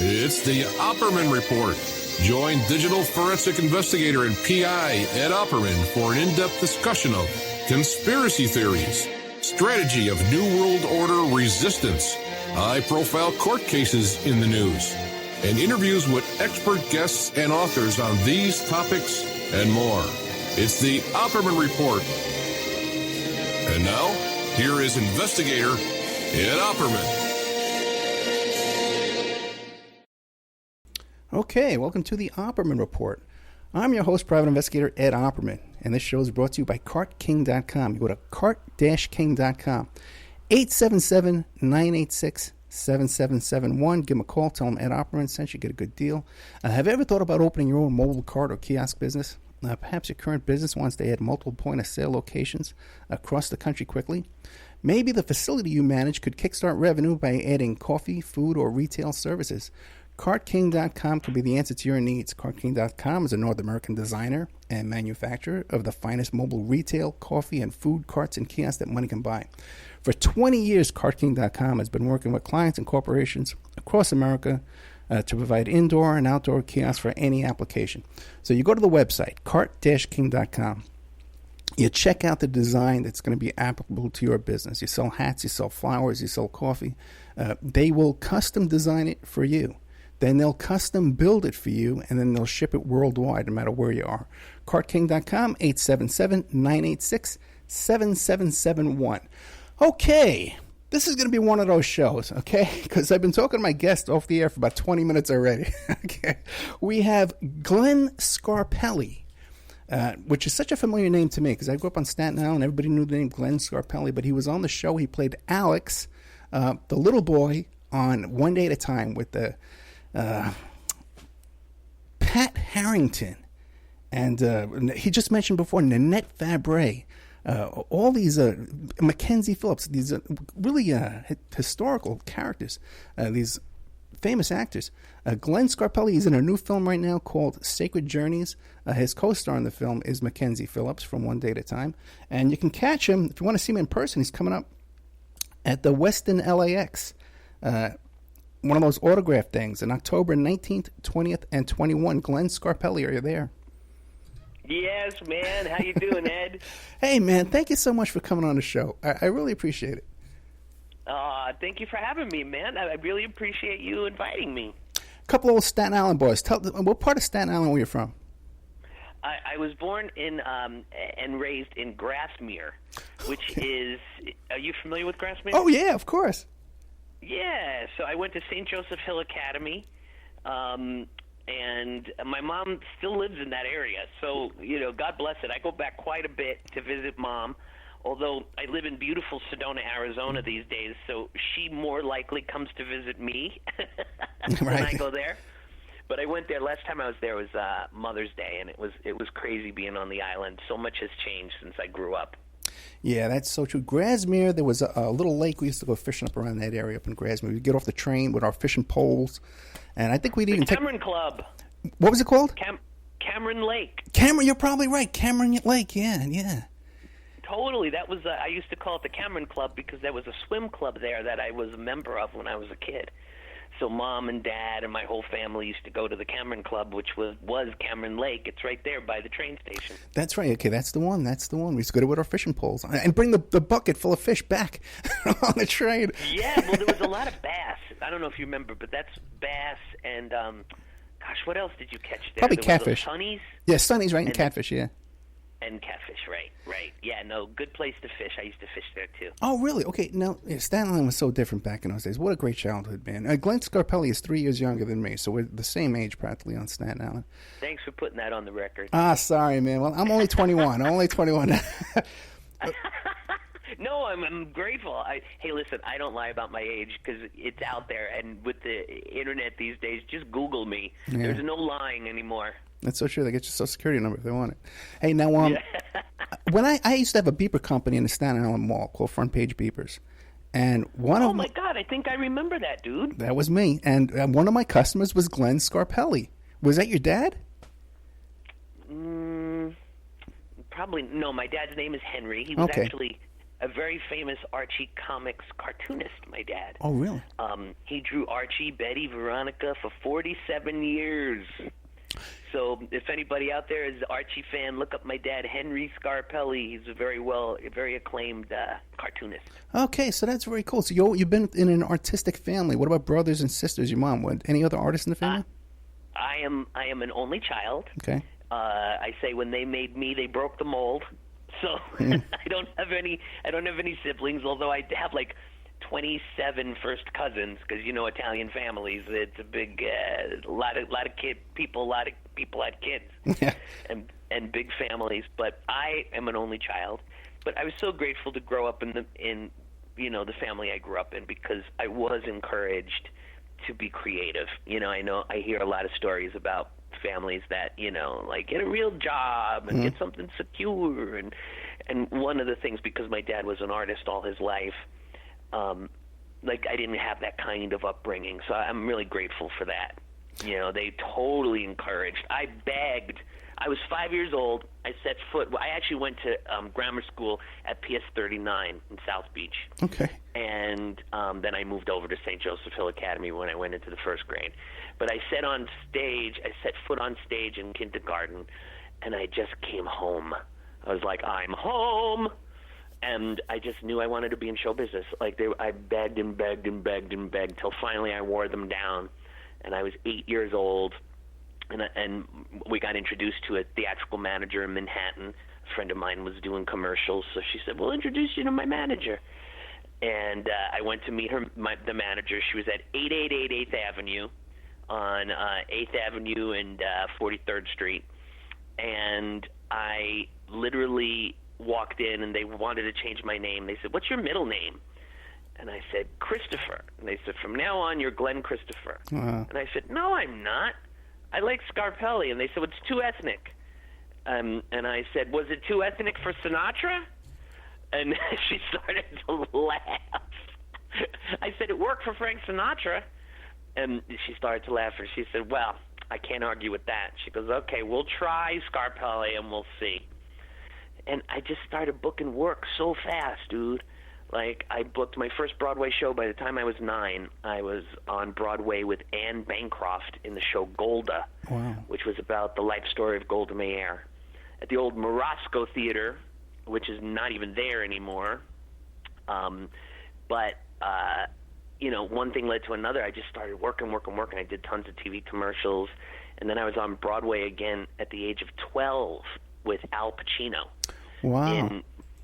It's the Opperman Report. Join digital forensic investigator and PI Ed Opperman for an in-depth discussion of conspiracy theories, strategy of New World Order resistance, high-profile court cases in the news, and interviews with expert guests and authors on these topics and more. It's the Opperman Report. And now, here is investigator Ed Opperman. Okay, welcome to the Opperman Report. I'm your host, Private Investigator Ed Opperman, and this show is brought to you by CartKing.com. You go to cart-king.com, 877-986-7771. Give them a call, tell them Ed Opperman sent you, get a good deal. Have you ever thought about opening your own mobile cart or kiosk business? Perhaps your current business wants to add multiple point-of-sale locations across the country quickly. Maybe the facility you manage could kickstart revenue by adding coffee, food, or retail services. CartKing.com could be the answer to your needs. CartKing.com is a North American designer and manufacturer of the finest mobile retail, coffee, and food carts and kiosks that money can buy. For 20 years, CartKing.com has been working with clients and corporations across America to provide indoor and outdoor kiosks for any application. So you go to the website, cart-king.com. You check out the design that's going to be applicable to your business. You sell hats, you sell flowers, you sell coffee. They will custom design it for you. Then they'll custom build it for you, and then they'll ship it worldwide, no matter where you are. CartKing.com, 877-986-7771. Okay, this is going to be one of those shows, okay? Because I've been talking to my guest off the air for about 20 minutes already. Okay, we have Glenn Scarpelli, which is such a familiar name to me because I grew up on Staten Island. Everybody knew the name Glenn Scarpelli, but he was on the show. He played Alex, the little boy, on One Day at a Time with the Pat Harrington, and he just mentioned before Nanette Fabre, all these Mackenzie Phillips, these really historical characters, these famous actors. Glenn Scarpelli is in a new film right now called Sacred Journeys. His co-star in the film is Mackenzie Phillips from One Day at a Time, and you can catch him if you want to see him in person. He's coming up at the Westin LAX. One of those autograph things on October 19th, 20th, and 21. Glenn Scarpelli, are you there? Yes, man. How you doing, Ed? Hey, man. Thank you so much for coming on the show. I really appreciate it. Thank you for having me, man. I really appreciate you inviting me. A couple of old Staten Island boys. What part of Staten Island were you from? I was born in and raised in Grassmere, which is... Are you familiar with Grassmere? Oh, yeah, of course. Yeah, so I went to St. Joseph Hill Academy, and my mom still lives in that area. So, God bless it. I go back quite a bit to visit Mom, although I live in beautiful Sedona, Arizona these days, so she more likely comes to visit me when I go there. But I went there, last time I was there was Mother's Day, and it was crazy being on the island. So much has changed since I grew up. Yeah, that's so true. Grassmere, there was a little lake. We used to go fishing up around that area up in Grassmere. We'd get off the train with our fishing poles, and I think we'd even take... Cameron Club. What was it called? Cameron Lake. Cameron, you're probably right. Cameron Lake, yeah. Totally. That was, I used to call it the Cameron Club because there was a swim club there that I was a member of when I was a kid. So Mom and Dad and my whole family used to go to the Cameron Club, which was Cameron Lake. It's right there by the train station. That's right. Okay, that's the one. We used to go there with our fishing poles and bring the bucket full of fish back on the train. Yeah, well, there was a lot of bass. I don't know if you remember, but that's bass and, gosh, what else did you catch there? Probably catfish. Sunnies? Yeah, sunnies, right, and catfish, yeah. And catfish, right. Yeah, no, good place to fish. I used to fish there, too. Oh, really? Okay, now, Staten Island was so different back in those days. What a great childhood, man. Glenn Scarpelli is 3 years younger than me, so we're the same age practically on Staten Island. Thanks for putting that on the record. Sorry, man. Well, I'm only 21. No, I'm grateful. Hey, listen, I don't lie about my age because it's out there, and with the internet these days, just Google me. Yeah. There's no lying anymore. That's so true. They get your Social Security number if they want it. Hey, now, when I used to have a beeper company in the Staten Island Mall called Front Page Beepers, and oh my God, I think I remember that, dude. That was me, and one of my customers was Glenn Scarpelli. Was that your dad? Probably no. My dad's name is Henry. He was actually a very famous Archie Comics cartoonist, my dad. Oh, really? He drew Archie, Betty, Veronica for 47 years. So if anybody out there is an Archie fan, look up my dad, Henry Scarpelli. He's a very acclaimed cartoonist. Okay, so that's very cool. So you've been in an artistic family. What about brothers and sisters, your mom? Any other artists in the family? I am an only child. Okay. I say when they made me, they broke the mold. So I don't have any siblings, although I have like 27 first cousins, because Italian families, it's a big a lot of people had kids. Yeah. and big families. But I am an only child. But I was so grateful to grow up in the family I grew up in, because I was encouraged to be creative. I hear a lot of stories about families that like get a real job and get something secure, and one of the things, because my dad was an artist all his life, like I didn't have that kind of upbringing, so I'm really grateful for that. They totally encouraged. I begged. I was 5 years old. I set foot. I actually went to grammar school at PS 39 in South Beach. Okay. And then I moved over to St. Joseph Hill Academy when I went into the first grade. But I set foot on stage in kindergarten, and I just came home. I was like, I'm home. And I just knew I wanted to be in show business. I begged and begged and begged and begged till finally I wore them down. And I was 8 years old, and we got introduced to a theatrical manager in Manhattan. A friend of mine was doing commercials, so she said, "We'll introduce you to my manager." And I went to meet the manager. She was at 888 8th Avenue on 8th Avenue and 43rd Street. And I literally walked in, and they wanted to change my name. They said, "What's your middle name?" And I said, "Christopher." And they said, "From now on, you're Glenn Christopher." Uh-huh. And I said, "No, I'm not. I like Scarpelli." And they said, "Well, it's too ethnic." And I said, "Was it too ethnic for Sinatra?" And she started to laugh. I said, "It worked for Frank Sinatra." And she started to laugh, and she said, "Well, I can't argue with that." She goes, "Okay, we'll try Scarpelli, and we'll see." And I just started booking work so fast, dude. Like, I booked my first Broadway show by the time I was 9. I was on Broadway with Anne Bancroft in the show Golda, Wow. which was about the life story of Golda Meir, at the old Morosco Theater, which is not even there anymore. But one thing led to another. I just started working. I did tons of TV commercials. And then I was on Broadway again at the age of 12 with Al Pacino. Wow.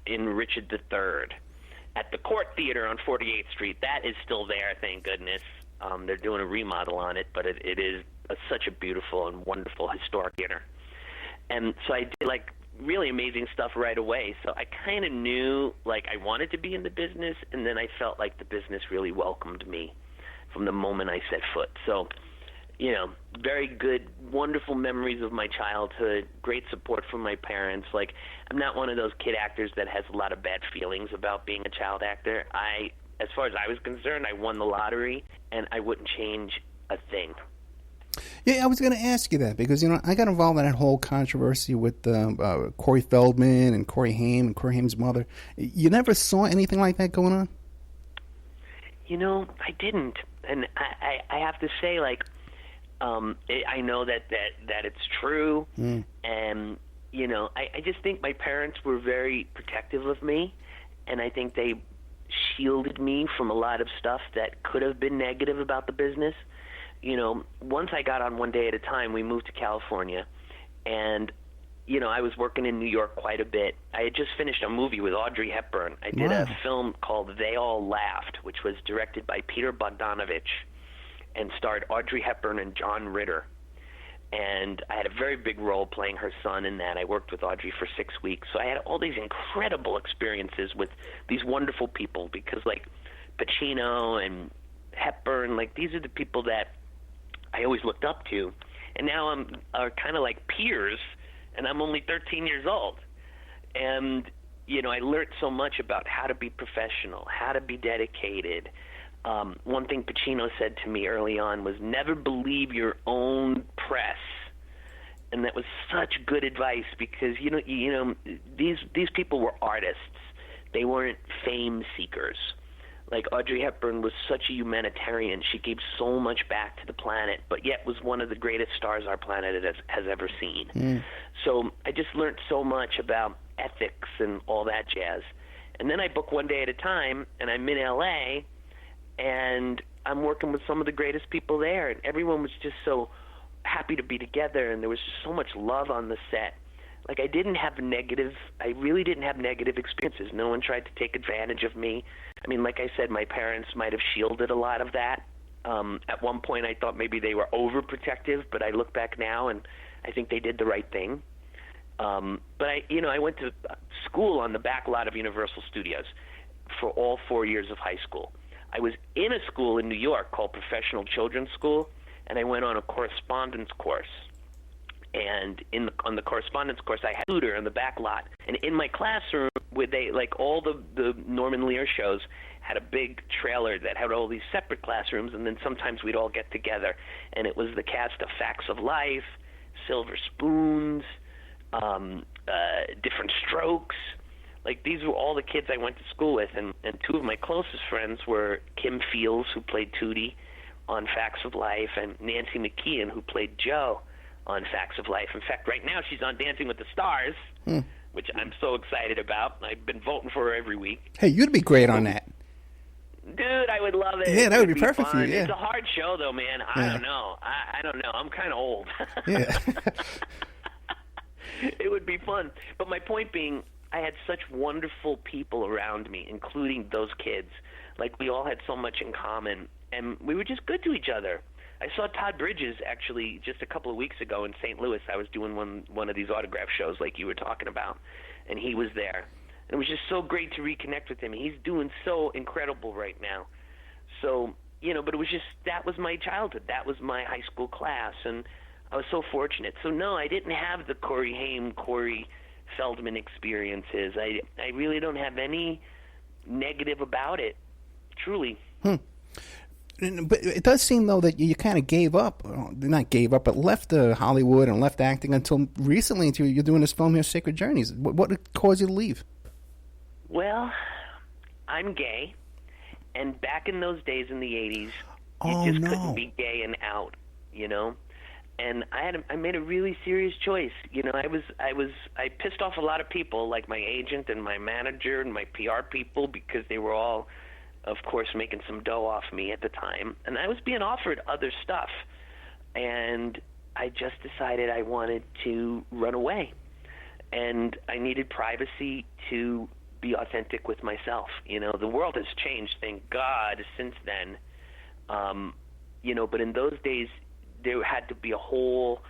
In Richard III. At the Court Theater on 48th Street. That is still there, thank goodness. They're doing a remodel on it, but it is such a beautiful and wonderful historic theater. And so I did, really amazing stuff right away. So I kind of knew, I wanted to be in the business, and then I felt like the business really welcomed me from the moment I set foot. So, very good, wonderful memories of my childhood, great support from my parents. I'm not one of those kid actors that has a lot of bad feelings about being a child actor. As far as I was concerned, I won the lottery, and I wouldn't change a thing. Yeah, I was going to ask you that because, I got involved in that whole controversy with Corey Feldman and Corey Haim and Corey Haim's mother. You never saw anything like that going on? I didn't. And I have to say, I know that it's true. And, I just think my parents were very protective of me, and I think they shielded me from a lot of stuff that could have been negative about the business. Once I got on One Day at a Time, we moved to California, and, I was working in New York quite a bit. I had just finished a movie with Audrey Hepburn. I did a film called They All Laughed, which was directed by Peter Bogdanovich and starred Audrey Hepburn and John Ritter. And I had a very big role playing her son in that. I worked with Audrey for 6 weeks. So I had all these incredible experiences with these wonderful people because, Pacino and Hepburn, these are the people that I always looked up to. And now I'm kind of like peers, and I'm only 13 years old. And, I learned so much about how to be professional, how to be dedicated. One thing Pacino said to me early on was never believe your own press. And that was such good advice because, these people were artists. They weren't fame seekers. Like Audrey Hepburn was such a humanitarian. She gave so much back to the planet, but yet was one of the greatest stars our planet has ever seen. So I just learned so much about ethics and all that jazz. And then I book One Day at a Time, and I'm in L.A., and I'm working with some of the greatest people there, and everyone was just so happy to be together, and there was just so much love on the set. Like I really didn't have negative experiences. No one tried to take advantage of me. I mean, like I said, my parents might have shielded a lot of that. At one point I thought maybe they were overprotective, but I look back now and I think they did the right thing. But I went to school on the back lot of Universal Studios for all 4 years of high school. I was in a school in New York called Professional Children's School, and I went on a correspondence course. And on the correspondence course, I had a tutor in the back lot. And in my classroom, like all the Norman Lear shows had a big trailer that had all these separate classrooms, and then sometimes we'd all get together. And it was the cast of Facts of Life, Silver Spoons, Different Strokes. Like these were all the kids I went to school with. And two of my closest friends were Kim Fields, who played Tootie on Facts of Life, and Nancy McKeon, who played Jo on Facts of Life. In fact, right now she's on Dancing with the Stars, which I'm so excited about. I've been voting for her every week. Hey, you'd be great on that. Dude, I would love it. Yeah, that would be perfect fun. for you, yeah. It's a hard show, though, man. I don't know. I don't know. I'm kind of old. Yeah. It would be fun. But my point being, I had such wonderful people around me, including those kids. Like, we all had so much in common, and we were just good to each other. I saw Todd Bridges, actually, just a couple of weeks ago in St. Louis. I was doing one of these autograph shows like you were talking about, and he was there. And it was just so great to reconnect with him. He's doing so incredible right now. So, but it was just, that was my childhood. That was my high school class, and I was so fortunate. So, no, I didn't have the Corey Haim, Corey Feldman experiences. I really don't have any negative about it, truly. But it does seem, though, that you kind of gave up, not gave up, but left Hollywood and left acting until recently, until you're doing this film here, Sacred Journeys. What caused you to leave? Well, I'm gay, and back in those days in the 80s, couldn't be gay and out, And I made a really serious choice. I pissed off a lot of people, like my agent and my manager and my PR people, because they were all, of course, making some dough off me at the time. And I was being offered other stuff. And I just decided I wanted to run away. And I needed privacy to be authentic with myself. The world has changed, thank God, since then. But in those days, there had to be a whole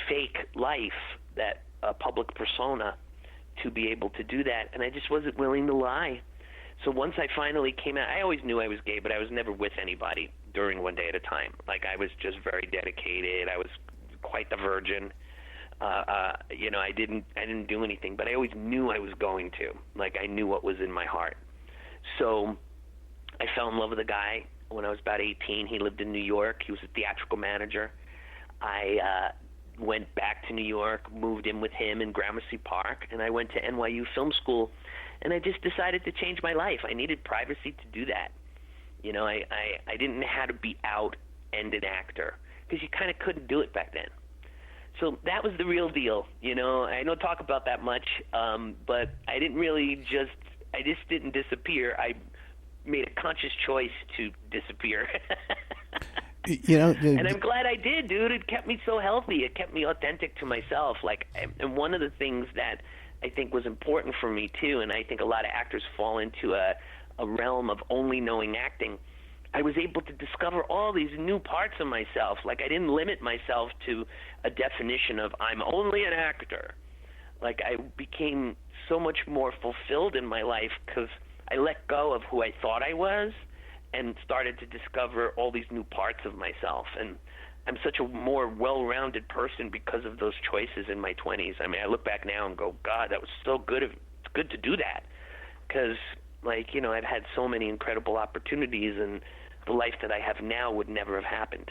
fake life, that a public persona, to be able to do that. And I just wasn't willing to lie. So once I finally came out, I always knew I was gay, but I was never with anybody during One Day at a Time. Like, I was just very dedicated. I was quite the virgin. I didn't do anything, but I always knew I was going to. Like, I knew what was in my heart. So I fell in love with a guy when I was about 18. He lived in New York. He was a theatrical manager. I went back to New York, moved in with him in Gramercy Park, and I went to NYU Film School, and I just decided to change my life. I needed privacy to do that. I didn't know how to be out and an actor, because you kind of couldn't do it back then. So that was the real deal. I don't talk about that much, but I just didn't disappear. I made a conscious choice to disappear. And I'm glad I did, dude. It kept me so healthy. It kept me authentic to myself. And one of the things that I think was important for me too, and I think a lot of actors fall into a realm of only knowing acting, I was able to discover all these new parts of myself. Like, I didn't limit myself to a definition of I'm only an actor. Like, I became so much more fulfilled in my life because I let go of who I thought I was and started to discover all these new parts of myself. And I'm such a more well-rounded person because of those choices in my 20s. I mean, I look back now and go, God, that was so good. It's good to do that because, I've had so many incredible opportunities, and the life that I have now would never have happened.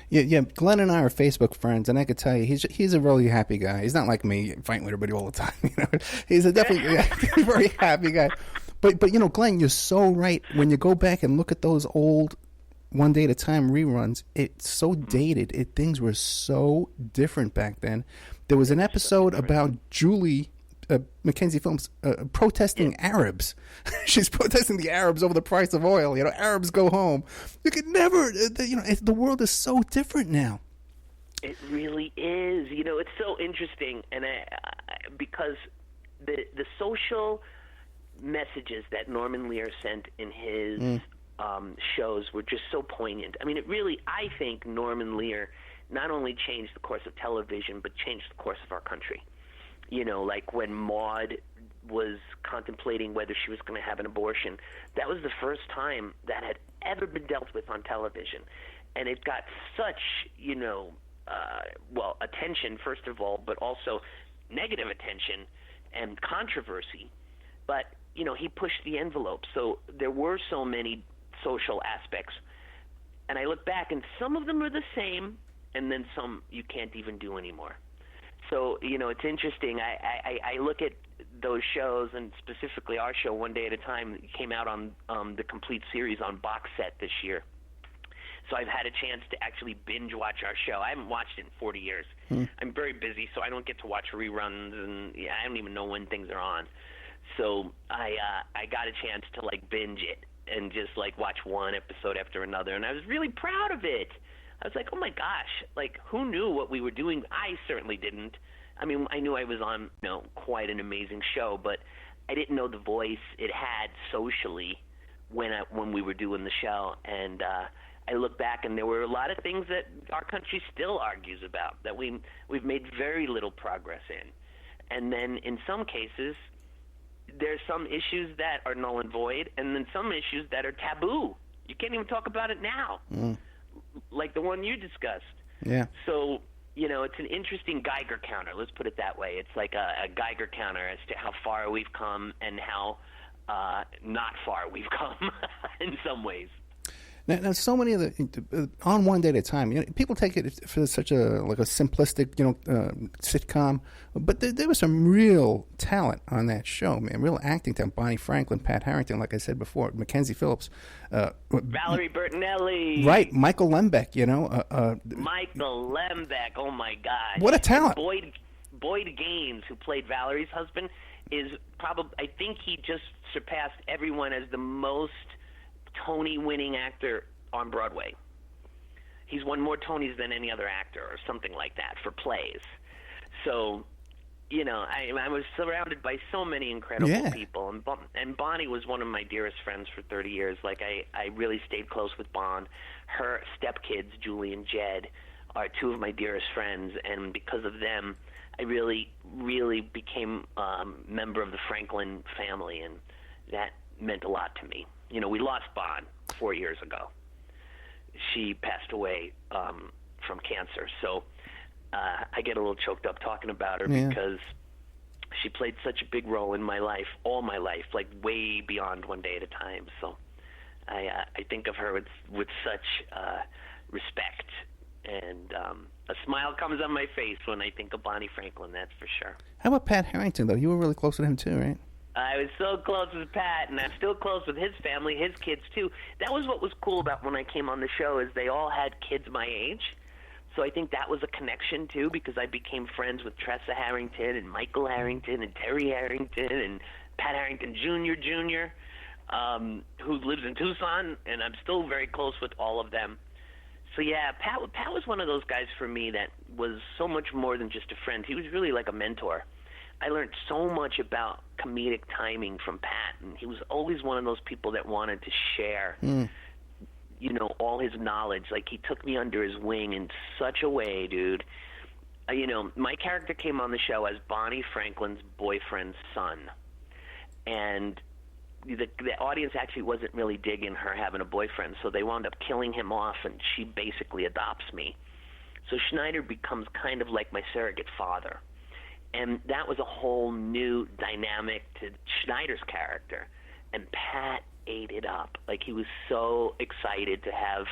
Yeah. Glenn and I are Facebook friends, and I could tell you, he's a really happy guy. He's not like me, fighting with everybody all the time. You know, he's a definitely very happy guy. But Glenn, you're so right. When you go back and look at those old One Day at a Time reruns, it's so dated. Things were so different back then. There was an episode about Julie. Mackenzie Films protesting Arabs. She's protesting the Arabs over the price of oil. Arabs go home. You could never. The world is so different now. It really is. It's so interesting, and because the social messages that Norman Lear sent in his shows were just so poignant. I mean, I think Norman Lear not only changed the course of television, but changed the course of our country. Like when Maude was contemplating whether she was going to have an abortion, that was the first time that had ever been dealt with on television. And it got such, attention, first of all, but also negative attention and controversy. But, he pushed the envelope. So there were so many social aspects. And I look back, and some of them are the same, and then some you can't even do anymore. So, it's interesting. I look at those shows, and specifically our show, One Day at a Time, came out on the complete series on box set this year. So I've had a chance to actually binge watch our show. I haven't watched it in 40 years. I'm very busy, so I don't get to watch reruns, and I don't even know when things are on. So I got a chance to, binge it and just, watch one episode after another, and I was really proud of it. I was like, oh my gosh, who knew what we were doing? I certainly didn't. I mean, I knew I was on, quite an amazing show, but I didn't know the voice it had socially when we were doing the show. And I look back, and there were a lot of things that our country still argues about that we've made very little progress in. And then in some cases, there's some issues that are null and void, and then some issues that are taboo. You can't even talk about it now. Like the one you discussed. Yeah. So, it's an interesting Geiger counter. Let's put it that way. It's like a Geiger counter as to how far we've come and how not far we've come in some ways. Now, so many of the on One Day at a Time, people take it for such a simplistic, sitcom, but there was some real talent on that show, man. Real acting talent. Bonnie Franklin, Pat Harrington, like I said before, Mackenzie Phillips, Valerie Bertinelli, right? Michael Lembeck, Michael Lembeck. Oh my God! What a talent! Boyd Gaines, who played Valerie's husband, is probably. I think he just surpassed everyone as the most Tony-winning actor on Broadway. He's won more Tonys than any other actor or something like that for plays. So, I was surrounded by so many incredible people. And Bonnie was one of my dearest friends for 30 years. I really stayed close with Bon. Her stepkids, Julie and Jed, are two of my dearest friends. And because of them, I really, really became a member of the Franklin family. And that meant a lot to me. We lost Bon 4 years ago. She passed away from cancer. So I get a little choked up talking about her because she played such a big role in my life, all my life, way beyond One Day at a Time. So I think of her with such respect. And a smile comes on my face when I think of Bonnie Franklin, that's for sure. How about Pat Harrington, though? You were really close with him, too, right? I was so close with Pat, and I'm still close with his family, his kids, too. That was what was cool about when I came on the show, is they all had kids my age. So I think that was a connection, too, because I became friends with Tressa Harrington and Michael Harrington and Terry Harrington and Pat Harrington Jr., who lives in Tucson, and I'm still very close with all of them. So, yeah, Pat was one of those guys for me that was so much more than just a friend. He was really like a mentor. I learned so much about comedic timing from Pat, and he was always one of those people that wanted to share, all his knowledge. He took me under his wing in such a way, dude. My character came on the show as Bonnie Franklin's boyfriend's son, and the audience actually wasn't really digging her having a boyfriend, so they wound up killing him off, and she basically adopts me. So Schneider becomes kind of like my surrogate father. And that was a whole new dynamic to Schneider's character. And Pat ate it up. He was so excited to have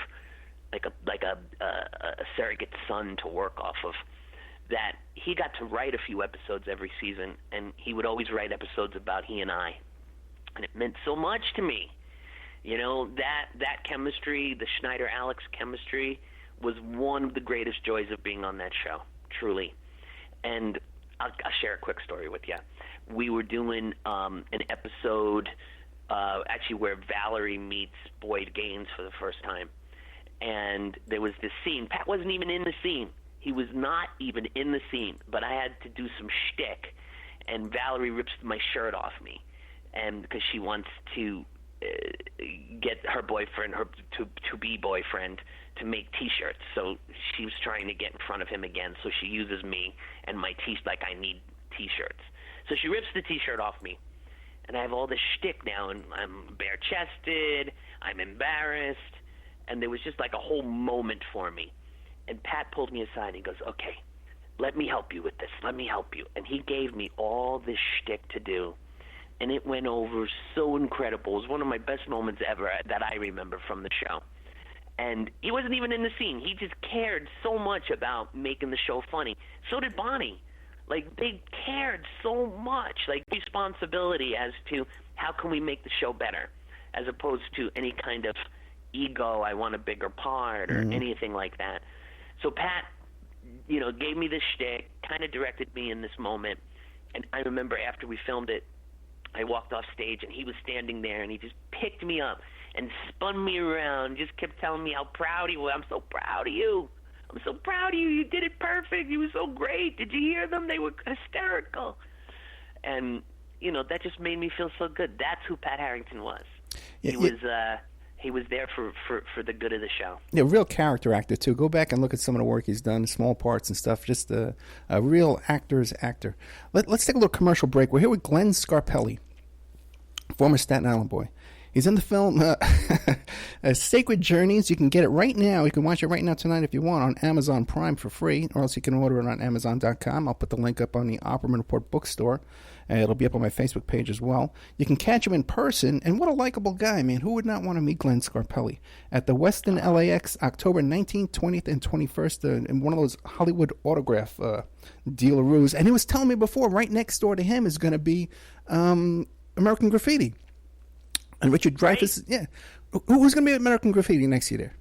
a surrogate son to work off of, that he got to write a few episodes every season, and he would always write episodes about he and I, and it meant so much to me. You know, that chemistry, the Schneider-Alex chemistry, was one of the greatest joys of being on that show, truly. And I'll share a quick story with you. We were doing an episode actually where Valerie meets Boyd Gaines for the first time. And there was this scene. Pat wasn't even in the scene. He was not even in the scene. But I had to do some shtick. And Valerie rips my shirt off me, and because she wants to get her boyfriend, her to-be boyfriend, to make T-shirts. So she was trying to get in front of him again. So she uses me and my like I need T-shirts. So she rips the T-shirt off me, and I have all this shtick now, and I'm bare-chested, I'm embarrassed, and there was just like a whole moment for me. And Pat pulled me aside and he goes, "Okay, let me help you with this. Let me help you." And he gave me all this shtick to do. And it went over so incredible. It was one of my best moments ever that I remember from the show. And he wasn't even in the scene. He just cared so much about making the show funny. So did Bonnie. Like, they cared so much, like, responsibility as to how can we make the show better, as opposed to any kind of ego, I want a bigger part, or anything like that. So Pat, you know, gave me this shtick, kind of directed me in this moment. And I remember after we filmed it, I walked off stage, and he was standing there, and he just picked me up and spun me around, just kept telling me how proud he was. "I'm so proud of you. I'm so proud of you. You did it perfect. You were so great. Did you hear them? They were hysterical." And, you know, that just made me feel so good. That's who Pat Harrington was. He was there for the good of the show. Yeah, real character actor, too. Go back and look at some of the work he's done, small parts and stuff. Just a real actor's actor. Let's take a little commercial break. We're here with Glenn Scarpelli, former Staten Island boy. He's in the film Sacred Journeys. You can get it right now. You can watch it right now tonight if you want on Amazon Prime for free, or else you can order it on Amazon.com. I'll put the link up on the Opperman Report bookstore. It'll be up on my Facebook page as well. You can catch him in person, and what a likable guy, man. Who would not want to meet Glenn Scarpelli? At the Westin LAX, October 19th, 20th, and 21st, in one of those Hollywood autograph dealeroos. And he was telling me before, right next door to him is going to be American Graffiti. And Richard Dreyfuss, right. Yeah. Who's going to be at American Graffiti next year there?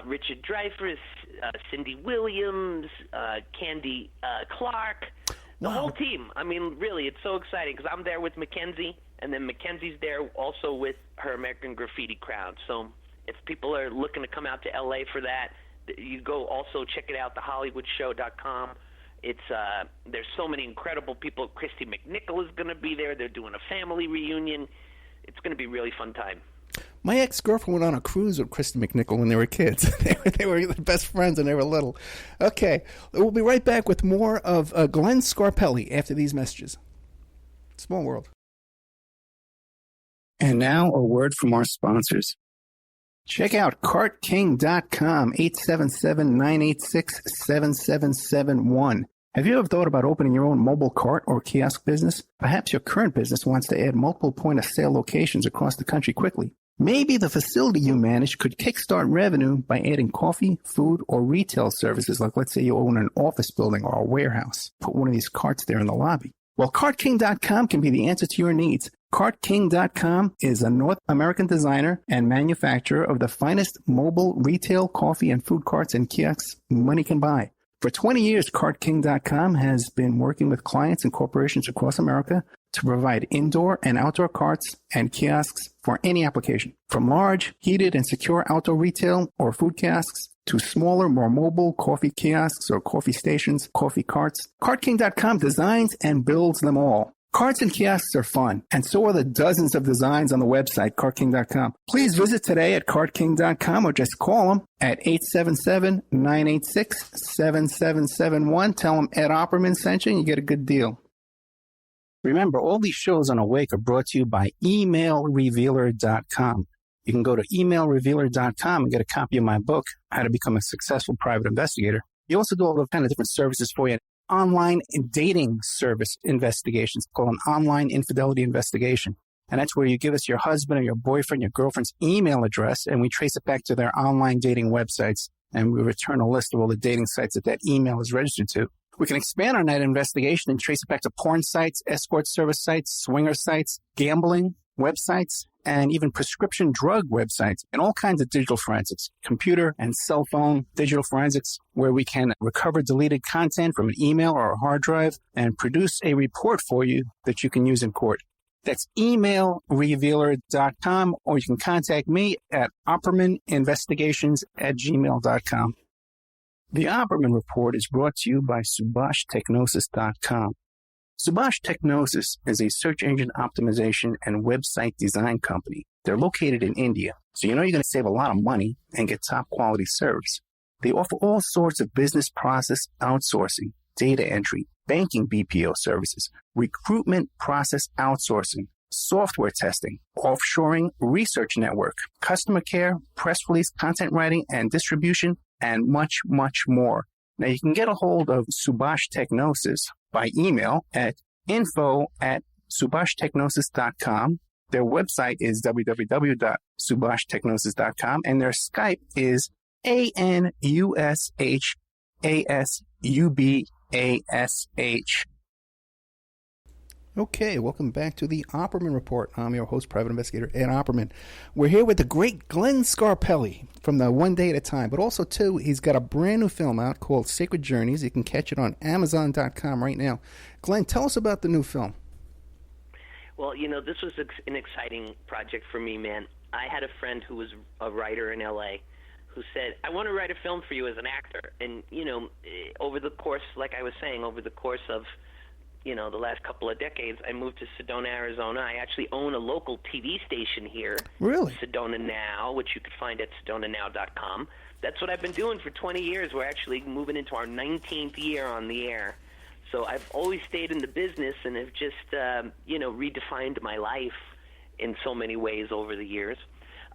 Richard Dreyfuss, Cindy Williams, Candy Clark, the whole team. I mean, really, it's so exciting because I'm there with Mackenzie, and then Mackenzie's there also with her American Graffiti crowd. So if people are looking to come out to L.A. for that, you go also check it out, thehollywoodshow.com. It's there's so many incredible people. Christy McNichol is going to be there. They're doing a family reunion. It's going to be a really fun time. My ex-girlfriend went on a cruise with Christy McNichol when they were kids. They were the best friends when they were little. Okay, we'll be right back with more of Glenn Scarpelli after these messages. Small world. And now a word from our sponsors. Check out CartKing.com, 877-986-7771. Have you ever thought about opening your own mobile cart or kiosk business? Perhaps your current business wants to add multiple point-of-sale locations across the country quickly. Maybe the facility you manage could kickstart revenue by adding coffee, food, or retail services, like let's say you own an office building or a warehouse. Put one of these carts there in the lobby. Well, CartKing.com can be the answer to your needs. CartKing.com is a North American designer and manufacturer of the finest mobile retail coffee and food carts and kiosks money can buy. For 20 years, CartKing.com has been working with clients and corporations across America to provide indoor and outdoor carts and kiosks for any application. From large, heated, and secure outdoor retail or food kiosks to smaller, more mobile coffee kiosks or coffee stations, coffee carts, CartKing.com designs and builds them all. Carts and kiosks are fun, and so are the dozens of designs on the website, CartKing.com. Please visit today at CartKing.com or just call them at 877-986-7771. Tell them Ed Opperman sent you and you get a good deal. Remember, all these shows on Awake are brought to you by emailrevealer.com. You can go to emailrevealer.com and get a copy of my book, How to Become a Successful Private Investigator. You also do all the kind of different services for you. Online dating service investigations called an online infidelity investigation. And that's where you give us your husband or your boyfriend, your girlfriend's email address, and we trace it back to their online dating websites, and we return a list of all the dating sites that email is registered to. We can expand on that investigation and trace it back to porn sites, escort service sites, swinger sites, gambling websites, and even prescription drug websites, and all kinds of digital forensics, computer and cell phone digital forensics, where we can recover deleted content from an email or a hard drive and produce a report for you that you can use in court. That's emailrevealer.com, or you can contact me at oppermaninvestigations@gmail.com. The Opperman Report is brought to you by SubhashTechnosis.com. Subash Technosis is a search engine optimization and website design company. They're located in India, so you know you're going to save a lot of money and get top quality service. They offer all sorts of business process outsourcing, data entry, banking BPO services, recruitment process outsourcing, software testing, offshoring, research network, customer care, press release, content writing and distribution, and much, much more. Now, you can get a hold of Subash Technosis by email at info@subashtechnosis.com. Their website is www.subashtechnosis.com, and their Skype is ANUSHASUBASH. Okay, welcome back to the Opperman Report. I'm your host, Private Investigator Ed Opperman. We're here with the great Glenn Scarpelli from the One Day at a Time, but also, too, he's got a brand new film out called Sacred Journeys. You can catch it on Amazon.com right now. Glenn, tell us about the new film. Well, you know, this was an exciting project for me, man. I had a friend who was a writer in L.A. who said, I want to write a film for you as an actor. And, you know, over the course, like I was saying, over the course of the last couple of decades, I moved to Sedona, Arizona. I actually own a local TV station here. Really? Sedona Now, which you could find at sedonanow.com. That's what I've been doing for 20 years. We're actually moving into our 19th year on the air. So I've always stayed in the business and have just, redefined my life in so many ways over the years.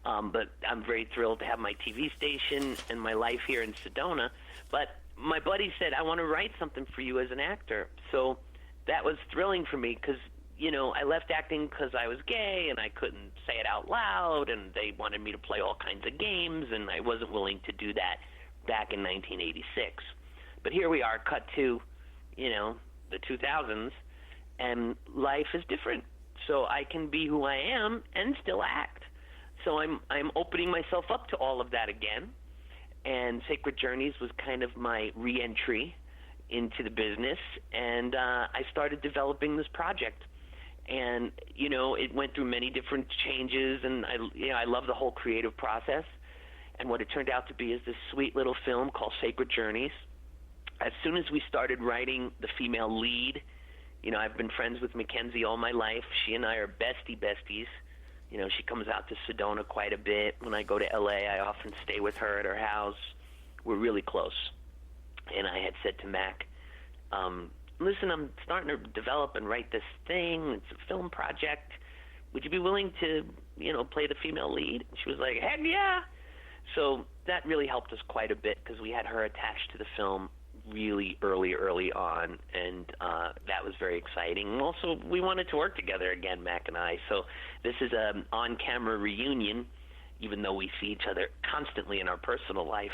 But I'm very thrilled to have my TV station and my life here in Sedona. But my buddy said, I want to write something for you as an actor. So that was thrilling for me because, I left acting because I was gay and I couldn't say it out loud, and they wanted me to play all kinds of games, and I wasn't willing to do that back in 1986. But here we are, cut to, the 2000s, and life is different. So I can be who I am and still act. So I'm opening myself up to all of that again, and Sacred Journeys was kind of my re-entry into the business, and I started developing this project. And, it went through many different changes, and I love the whole creative process. And what it turned out to be is this sweet little film called Sacred Journeys. As soon as we started writing the female lead, I've been friends with Mackenzie all my life. She and I are besties. She comes out to Sedona quite a bit. When I go to L.A., I often stay with her at her house. We're really close. And I had said to Mac, listen, I'm starting to develop and write this thing. It's a film project. Would you be willing to, play the female lead? She was like, heck yeah. So that really helped us quite a bit because we had her attached to the film really early on, and that was very exciting. And also, we wanted to work together again, Mac and I. So this is an on-camera reunion, even though we see each other constantly in our personal life.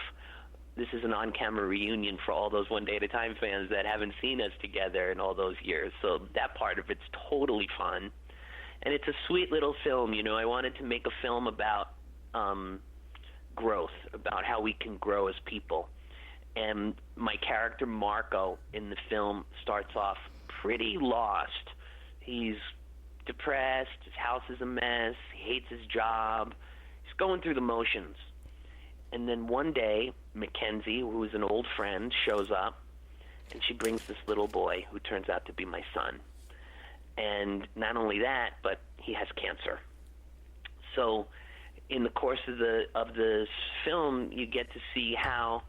This is an on-camera reunion for all those One Day at a Time fans that haven't seen us together in all those years. So that part of it's totally fun. And it's a sweet little film. I wanted to make a film about growth, about how we can grow as people. And my character, Marco, in the film starts off pretty lost. He's depressed. His house is a mess. He hates his job. He's going through the motions. And then one day, Mackenzie, who is an old friend, shows up, and she brings this little boy who turns out to be my son. And not only that, but he has cancer. So in the course of the film, you get to see how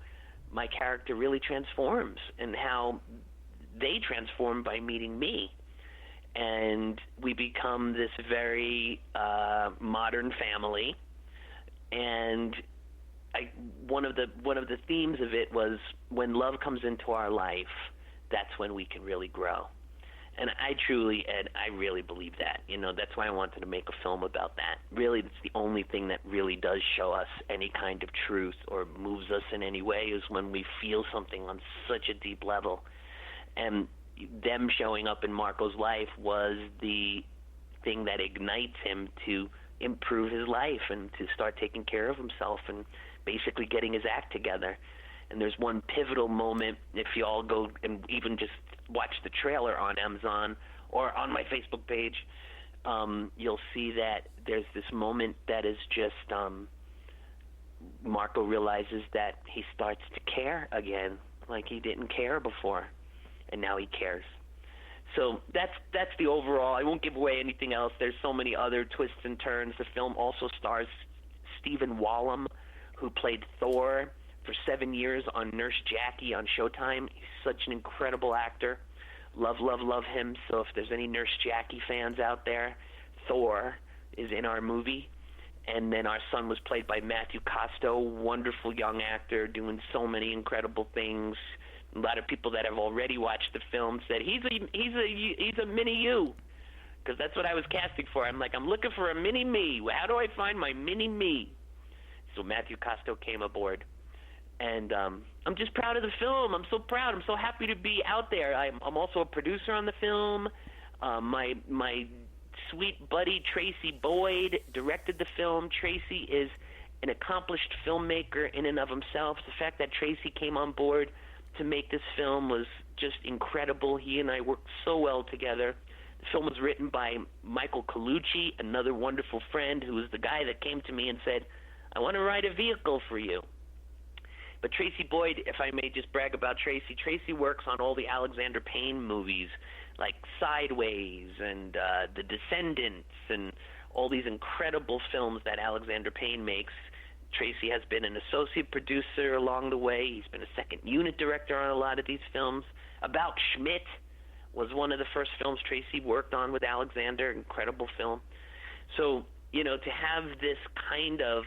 my character really transforms and how they transform by meeting me. And we become this very modern family. And one of the themes of it was when love comes into our life, that's when we can really grow. And I really believe that. That's why I wanted to make a film about that. Really, that's the only thing that really does show us any kind of truth or moves us in any way, is when we feel something on such a deep level. And them showing up in Marco's life was the thing that ignites him to improve his life and to start taking care of himself and basically getting his act together. And there's one pivotal moment, if you all go and even just watch the trailer on Amazon or on my Facebook page, you'll see that there's this moment that is just Marco realizes that he starts to care again, like he didn't care before, and now he cares. So that's the overall. I won't give away anything else. There's so many other twists and turns. The film also stars Stephen Wallum, who played Thor for 7 years on Nurse Jackie on Showtime. He's such an incredible actor. Love, love, love him. So if there's any Nurse Jackie fans out there, Thor is in our movie. And then our son was played by Matthew Costo, wonderful young actor, doing so many incredible things. A lot of people that have already watched the film said he's a mini you, because that's what I was casting for. I'm looking for a mini me. How do I find my mini me? So Matthew Costo came aboard. And I'm just proud of the film. I'm so proud. I'm so happy to be out there. I'm also a producer on the film. My sweet buddy Tracy Boyd directed the film. Tracy is an accomplished filmmaker in and of himself. The fact that Tracy came on board to make this film was just incredible. He and I worked so well together. The film was written by Michael Colucci, another wonderful friend, who was the guy that came to me and said, I want to write a vehicle for you. But Tracy Boyd, if I may just brag about Tracy, Tracy works on all the Alexander Payne movies, like Sideways and The Descendants and all these incredible films that Alexander Payne makes. Tracy has been an associate producer along the way. He's been a second unit director on a lot of these films. About Schmidt was one of the first films Tracy worked on with Alexander, incredible film. So, to have this kind of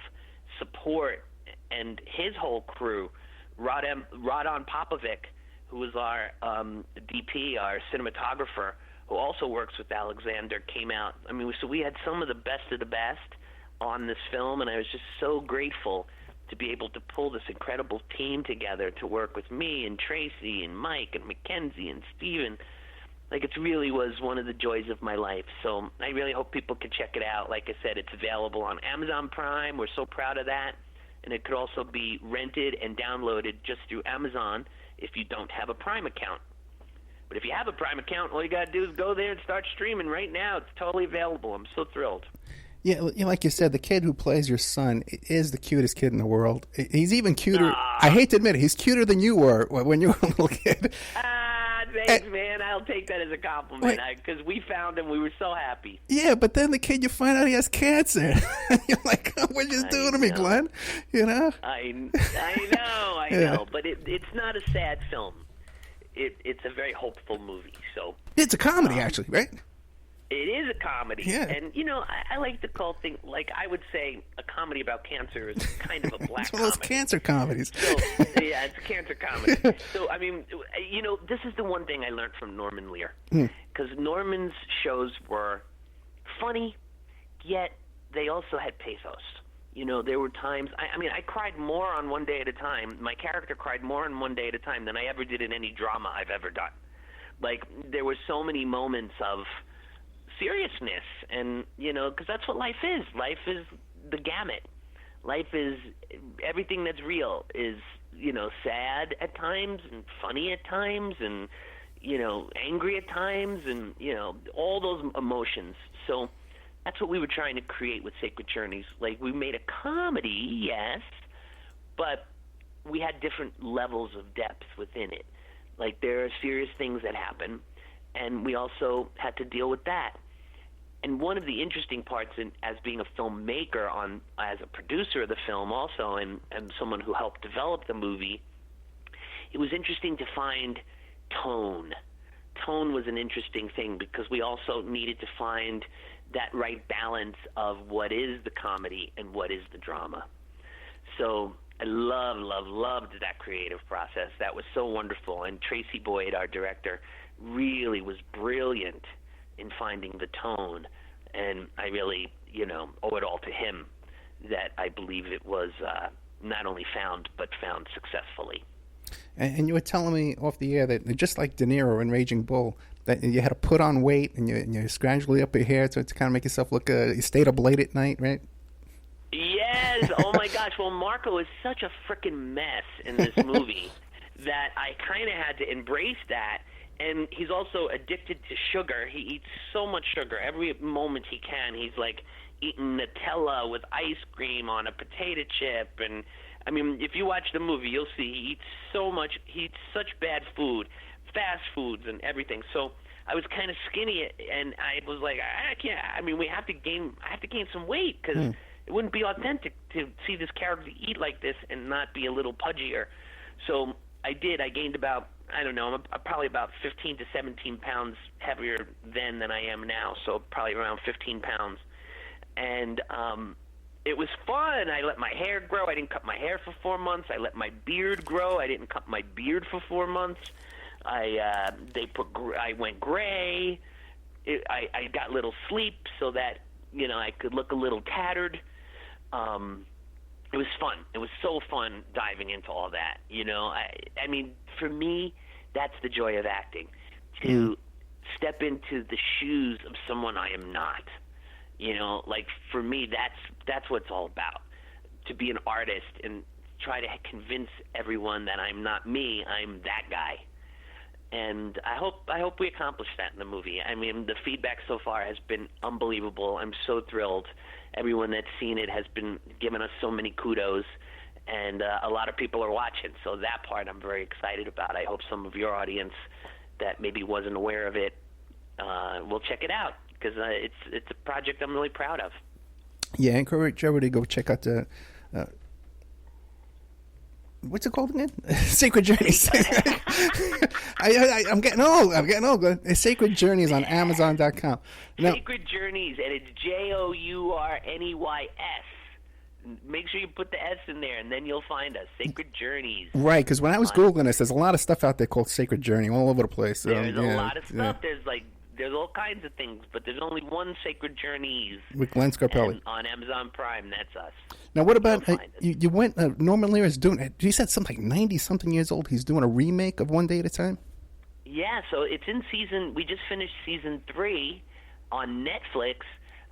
support, and his whole crew, Radon Popovic, who was our DP, our cinematographer, who also works with Alexander, came out. I mean, so we had some of the best on this film, and I was just so grateful to be able to pull this incredible team together to work with me and Tracy and Mike and Mackenzie and Steven. It really was one of the joys of my life. So I really hope people can check it out. Like I said, it's available on Amazon Prime. We're so proud of that. And it could also be rented and downloaded just through Amazon if you don't have a Prime account. But if you have a Prime account, all you got to do is go there and start streaming right now. It's totally available. I'm so thrilled. Yeah, like you said, the kid who plays your son is the cutest kid in the world. He's even cuter. I hate to admit it, he's cuter than you were when you were a little kid. Thanks, man. I'll take that as a compliment, because we found him. We were so happy. Yeah, but then the kid, you find out he has cancer. You're like, what'd you do to me, Glenn? I know. But it's not a sad film. It's a very hopeful movie. So it's a comedy, actually, right? It is a comedy. Yeah. And, I like to call things, I would say a comedy about cancer is kind of a black it's one of those comedy. Cancer comedies. So, yeah, it's a cancer comedy. So, I mean, this is the one thing I learned from Norman Lear. Because Norman's shows were funny, yet they also had pathos. There were times, I cried more on One Day at a Time. My character cried more on One Day at a Time than I ever did in any drama I've ever done. There were so many moments of seriousness, and because that's what life is. Life is the gamut. Life is everything that's real is sad at times and funny at times and angry at times and all those emotions. So that's what we were trying to create with Sacred Journeys. We made a comedy, yes, but we had different levels of depth within it. There are serious things that happen, and we also had to deal with that. And one of the interesting parts as being a filmmaker, as a producer of the film also, and someone who helped develop the movie, it was interesting to find tone. Tone was an interesting thing because we also needed to find that right balance of what is the comedy and what is the drama. So I loved that creative process. That was so wonderful. And Tracy Boyd, our director, really was brilliant in finding the tone, and I really, owe it all to him that I believe it was not only found, but found successfully. And you were telling me off the air that just like De Niro in Raging Bull, that you had to put on weight and you gradually up your hair to kind of make yourself look, you stayed up late at night, right? Yes. Oh, my gosh. Well, Marco is such a freaking mess in this movie that I kind of had to embrace that. And he's also addicted to sugar. He eats so much sugar. Every moment he can, he's like eating Nutella with ice cream on a potato chip. And, I mean, if you watch the movie, you'll see he eats so much. He eats such bad food, fast foods and everything. So I was kind of skinny, and I was like, I can't. I mean, I have to gain some weight because it wouldn't be authentic to see this character eat like this and not be a little pudgier. So I did. I gained about, I don't know, I'm probably about 15 to 17 pounds heavier then than I am now, so probably around 15 pounds. And it was fun. I let my hair grow. I didn't cut my hair for 4 months. I let my beard grow. I didn't cut my beard for 4 months. I went gray. I got little sleep so that, I could look a little tattered. It was fun. It was so fun diving into all that. I mean, for me, that's the joy of acting, to step into the shoes of someone I am not. Like for me, that's what it's all about. To be an artist and try to convince everyone that I'm not me, I'm that guy. And I hope we accomplished that in the movie. I mean, the feedback so far has been unbelievable. I'm so thrilled. Everyone that's seen it has been giving us so many kudos, and a lot of people are watching. So that part I'm very excited about. I hope some of your audience that maybe wasn't aware of it will check it out, because it's a project I'm really proud of. Yeah, I encourage everybody to go check out the what's it called again? Sacred Journeys. I'm getting old. Sacred Journeys on Amazon.com. Now, Sacred Journeys, and it's JOURNEYS. Make sure you put the S in there, and then you'll find us. Sacred Journeys. Right, because when I was Googling this, there's a lot of stuff out there called Sacred Journey all over the place. There's a lot of stuff. Yeah. There's all kinds of things, but there's only one Sacred Journeys. With Glenn Scarpelli. On Amazon Prime, that's us. Now, what about, you went, Norman Lear is doing, you said something like 90-something years old, he's doing a remake of One Day at a Time? Yeah, so it's in we just finished season 3 on Netflix.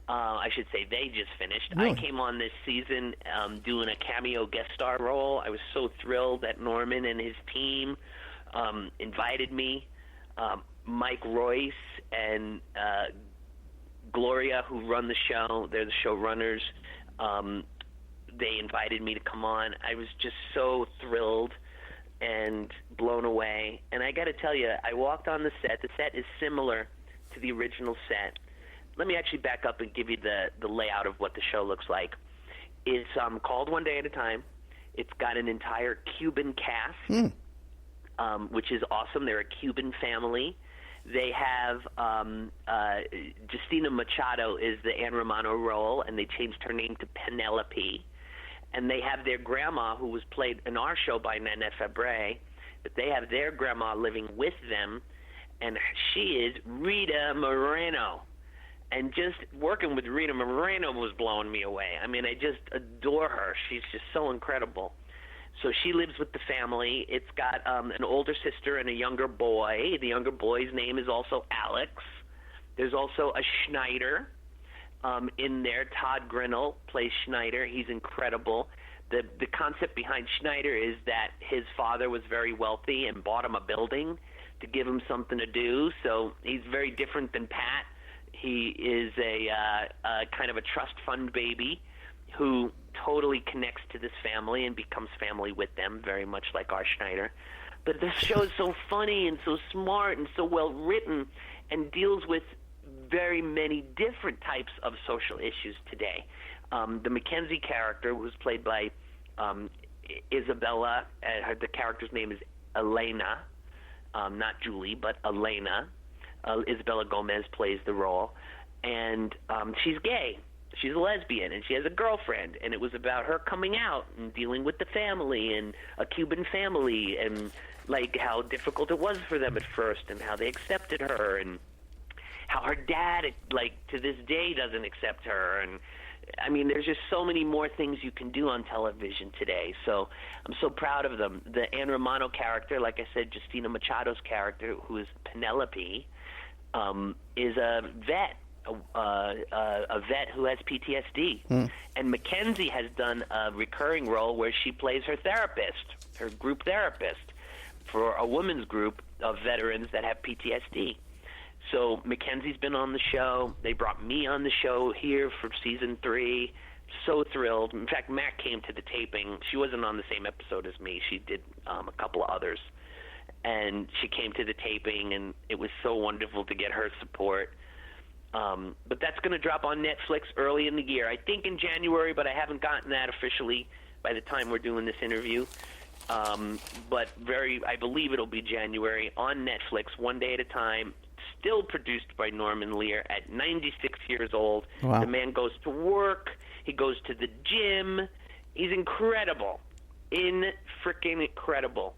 I should say they just finished. Really? I came on this season doing a cameo guest star role. I was so thrilled that Norman and his team invited me. Mike Royce and Gloria, who run the show, they're the showrunners, they invited me to come on. I was just so thrilled and blown away. And I got to tell you, I walked on the set. The set is similar to the original set. Let me actually back up and give you the layout of what the show looks like. It's called One Day at a Time. It's got an entire Cuban cast, which is awesome. They're a Cuban family. They have Justina Machado is the Anne Romano role, and they changed her name to Penelope. And they have their grandma, who was played in our show by Nanette Fabre, but they have their grandma living with them, and she is Rita Moreno. And just working with Rita Moreno was blowing me away. I mean, I just adore her. She's just so incredible. So she lives with the family. It's got an older sister and a younger boy. The younger boy's name is also Alex. There's also a Schneider in there. Todd Grinnell plays Schneider. He's incredible. The concept behind Schneider is that his father was very wealthy and bought him a building to give him something to do. So he's very different than Pat. He is a kind of a trust fund baby who totally connects to this family and becomes family with them, very much like our Schneider. But the show is so funny and so smart and so well written and deals with very many different types of social issues today. The Mackenzie character, who's played by Isabella, the character's name is Elena, not Julie, but Elena. Isabella Gomez plays the role, and she's gay. she's a lesbian, and she has a girlfriend, and it was about her coming out and dealing with the family and a Cuban family, and like how difficult it was for them at first, and how they accepted her, and how her dad, like, to this day doesn't accept her. And I mean, there's just so many more things you can do on television today. So I'm so proud of them. The Ann Romano character, like I said, Justina Machado's character, who is Penelope, is a vet. A vet who has PTSD. And Mackenzie has done a recurring role where she plays her therapist, her group therapist, for a women's group of veterans that have PTSD. So Mackenzie's been on the show. They brought me on the show here for season 3. So thrilled. In fact, Mac came to the taping. She wasn't on the same episode as me. She did a couple of others. And she came to the taping, and it was so wonderful to get her support. But that's going to drop on Netflix early in the year. I think in January, but I haven't gotten that officially by the time we're doing this interview. But I believe it'll be January on Netflix, one day at a time. Still produced by Norman Lear at 96 years old. Wow. The man goes to work. He goes to the gym. He's incredible. Freaking incredible.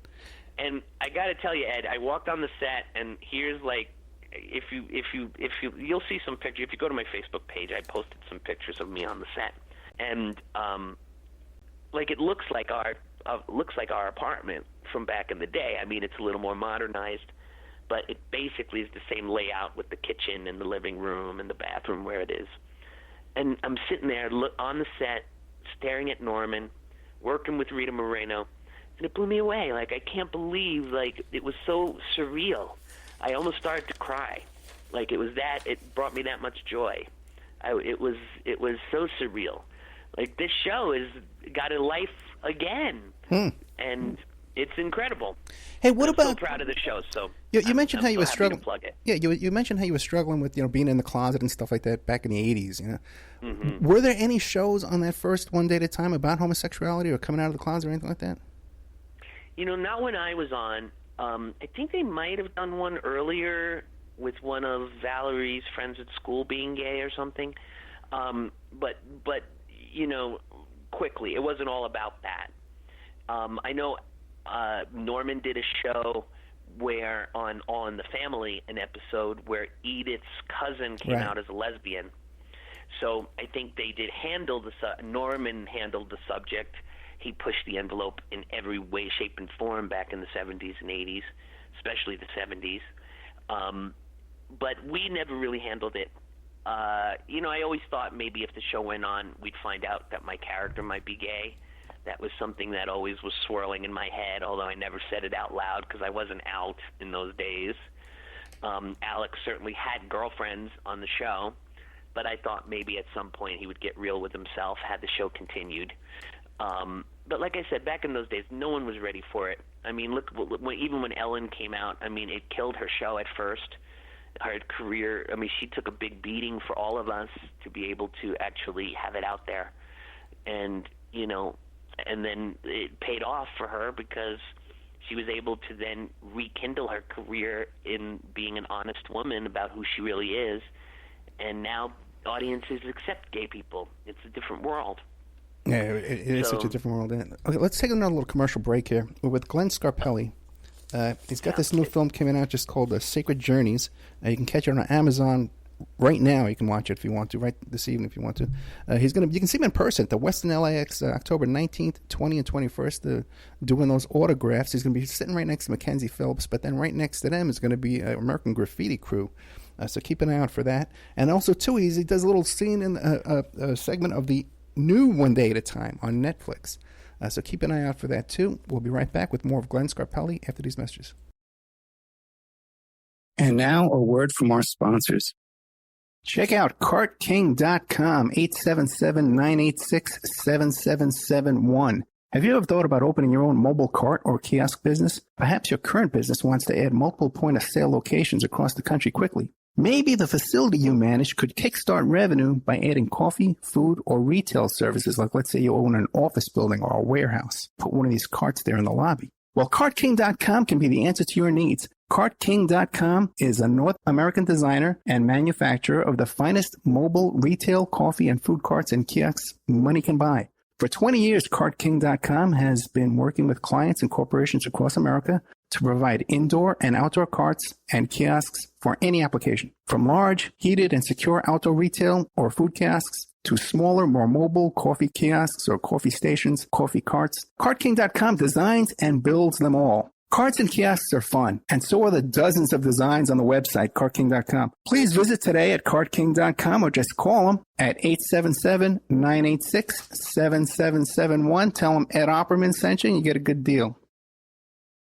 And I got to tell you, Ed, I walked on the set, and here's like, you'll see some pictures. If you go to my Facebook page, I posted some pictures of me on the set, and like it looks like our apartment from back in the day. I mean, it's a little more modernized, but it basically is the same layout with the kitchen and the living room and the bathroom where it is. And I'm sitting there on the set, staring at Norman, working with Rita Moreno, and it blew me away. Like, I can't believe, like, it was so surreal. I almost started to cry. Like, it brought me that much joy. It was so surreal. Like, this show has got a life again. And it's incredible. Hey, what I'm about? so proud of the show. So you mentioned how you were struggling. Plug it. Yeah, you mentioned how you were struggling with being in the closet and stuff like that back in the '80s. Were there any shows on that first One Day at a Time about homosexuality or coming out of the closet or anything like that? Not when I was on. I think they might have done one earlier with one of Valerie's friends at school being gay or something. But quickly, it wasn't all about that. I know Norman did a show where on All in the Family, an episode where Edith's cousin came out as a lesbian. So I think they did Norman handled the subject. He pushed the envelope in every way, shape, and form back in the 70s and 80s, especially the 70s. But we never really handled it. I always thought maybe if the show went on, we'd find out that my character might be gay. That was something that always was swirling in my head, although I never said it out loud because I wasn't out in those days. Alex certainly had girlfriends on the show, but I thought maybe at some point he would get real with himself had the show continued. But like I said, back in those days, no one was ready for it. I mean, look, even when Ellen came out, I mean, it killed her show at first, her career. I mean, she took a big beating for all of us to be able to actually have it out there. And, and then it paid off for her because she was able to then rekindle her career in being an honest woman about who she really is. And now audiences accept gay people. It's a different world. Yeah, it is such a different world. Okay, let's take another little commercial break here. We're with Glenn Scarpelli. He's got this new film coming out just called Sacred Journeys. You can catch it on Amazon right now. You can watch it if you want to, right this evening if you want to. You can see him in person at the Westin LAX October 19th, 20th, and 21st, doing those autographs. He's going to be sitting right next to Mackenzie Phillips, but then right next to them is going to be American Graffiti Crew. So keep an eye out for that. And also, too, he does a little scene in a segment of the new One Day at a Time on Netflix. So keep an eye out for that, too. We'll be right back with more of Glenn Scarpelli after these messages. And now a word from our sponsors. Check out CartKing.com, 877-986-7771. Have you ever thought about opening your own mobile cart or kiosk business? Perhaps your current business wants to add multiple point-of-sale locations across the country quickly. Maybe the facility you manage could kickstart revenue by adding coffee, food, or retail services, like let's say you own an office building or a warehouse. Put one of these carts there in the lobby. Well, CartKing.com can be the answer to your needs. CartKing.com is a North American designer and manufacturer of the finest mobile retail coffee and food carts and kiosks money can buy. For 20 years, CartKing.com has been working with clients and corporations across America to provide indoor and outdoor carts and kiosks for any application. From large, heated, and secure outdoor retail or food kiosks to smaller, more mobile coffee kiosks or coffee stations, coffee carts, CartKing.com designs and builds them all. Carts and kiosks are fun, and so are the dozens of designs on the website, CartKing.com. Please visit today at CartKing.com or just call them at 877-986-7771. Tell them Ed Opperman sent you and you get a good deal.